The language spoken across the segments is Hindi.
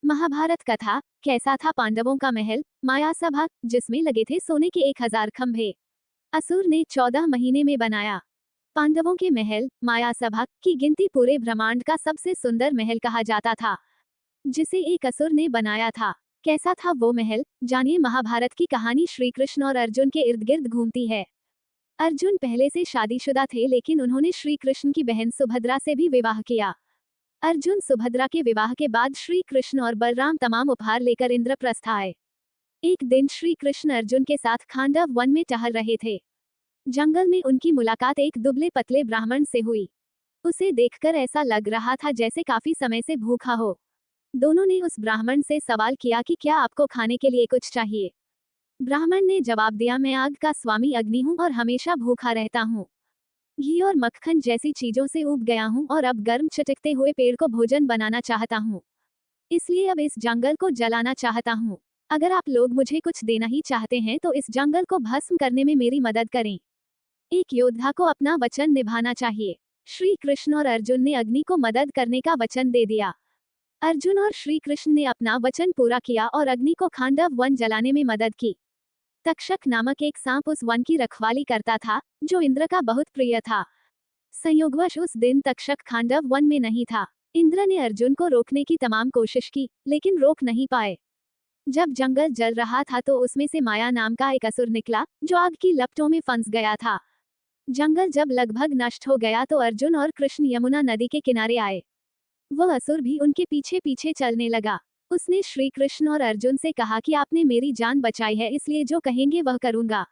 महाभारत कथा। कैसा था पांडवों का महल, माया सभा, जिसमें लगे थे सोने के 1000 खंभे। असुर ने 14 महीने में बनाया। पांडवों के महल, माया सभा की गिनती पूरे ब्रह्मांड का सबसे सुंदर महल कहा जाता था, जिसे एक असुर ने बनाया था। कैसा था वो महल, जानिए। महाभारत की कहानी श्री कृष्ण और अर्जुन के इर्द गिर्द घूमती है। अर्जुन पहले से शादीशुदा थे, लेकिन उन्होंने श्री कृष्ण की बहन सुभद्रा से भी विवाह किया। अर्जुन सुभद्रा के विवाह के बाद श्री कृष्ण और बलराम तमाम उपहार लेकर इंद्रप्रस्थ आए। एक दिन श्री कृष्ण अर्जुन के साथ खांडव वन में टहल रहे थे। जंगल में उनकी मुलाकात एक दुबले पतले ब्राह्मण से हुई। उसे देखकर ऐसा लग रहा था जैसे काफी समय से भूखा हो। दोनों ने उस ब्राह्मण से सवाल किया कि क्या आपको खाने के लिए कुछ चाहिए। ब्राह्मण ने जवाब दिया, मैं आग का स्वामी अग्नि हूँ और हमेशा भूखा रहता हूँ। घी और मक्खन जैसी चीजों से ऊब गया हूँ और अब गर्म चटकते हुए पेड़ को भोजन बनाना चाहता हूँ। इसलिए अब इस जंगल को जलाना चाहता हूँ। अगर आप लोग मुझे कुछ देना ही चाहते हैं तो इस जंगल को भस्म करने में मेरी मदद करें। एक योद्धा को अपना वचन निभाना चाहिए। श्री कृष्ण और अर्जुन ने अग्नि को मदद करने का वचन दे दिया। अर्जुन और श्री कृष्ण ने अपना वचन पूरा किया और अग्नि को खांडव वन जलाने में मदद की। तक्षक नामक एक सांप उस वन की रखवाली करता था, जो इंद्र का बहुत प्रिय था। संयोगवश उस दिन तक्षक खांडव वन में नहीं था। इंद्र ने अर्जुन को रोकने की तमाम कोशिश की, लेकिन रोक नहीं पाए। जब जंगल जल रहा था तो उसमें से माया नाम का एक असुर निकला, जो आग की लपटों में फंस गया था। जंगल जब लगभग नष्ट हो गया तो अर्जुन और कृष्ण यमुना नदी के किनारे आए। वह असुर भी उनके पीछे पीछे चलने लगा। उसने श्री कृष्ण और अर्जुन से कहा कि आपने मेरी जान बचाई है, इसलिए जो कहेंगे वह करूंगा।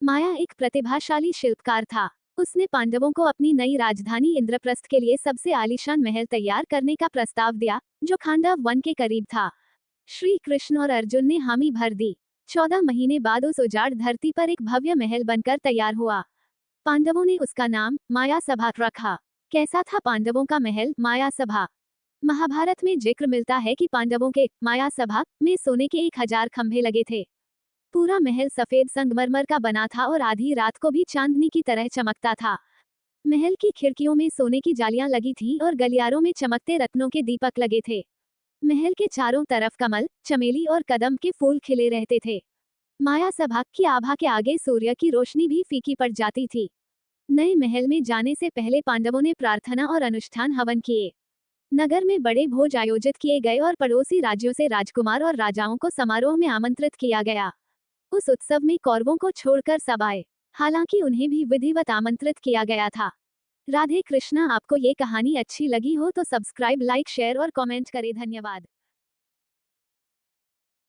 माया एक प्रतिभाशाली शिल्पकार था। उसने पांडवों को अपनी नई राजधानी इंद्रप्रस्थ के लिए सबसे आलीशान महल तैयार करने का प्रस्ताव दिया, जो खांडव वन के करीब था। श्री कृष्ण और अर्जुन ने हामी भर दी। 14 महीने बाद उस उजाड़ धरती पर एक भव्य महल बनकर तैयार हुआ। पांडवों ने उसका नाम माया सभा रखा। कैसा था पांडवों का महल, माया सभा। महाभारत में जिक्र मिलता है कि पांडवों के माया सभा में सोने के 1000 खंभे लगे थे। पूरा महल सफेद संगमरमर का बना था और आधी रात को भी चांदनी की तरह चमकता था। महल की खिड़कियों में सोने की जालियां लगी थीं और गलियारों में चमकते रत्नों के दीपक लगे थे। महल के चारों तरफ कमल, चमेली और कदम के फूल खिले रहते थे। माया सभा की आभा के आगे सूर्य की रोशनी भी फीकी पड़ जाती थी। नए महल में जाने से पहले पांडवों ने प्रार्थना और अनुष्ठान हवन किए। नगर में बड़े भोज आयोजित किए गए और पड़ोसी राज्यों से राजकुमार और राजाओं को समारोह में आमंत्रित किया गया। उस उत्सव में कौरवों को छोड़कर सब आए, हालांकि उन्हें भी विधिवत आमंत्रित किया गया था। राधे कृष्णा। आपको ये कहानी अच्छी लगी हो तो सब्सक्राइब, लाइक, शेयर और कमेंट करें। धन्यवाद।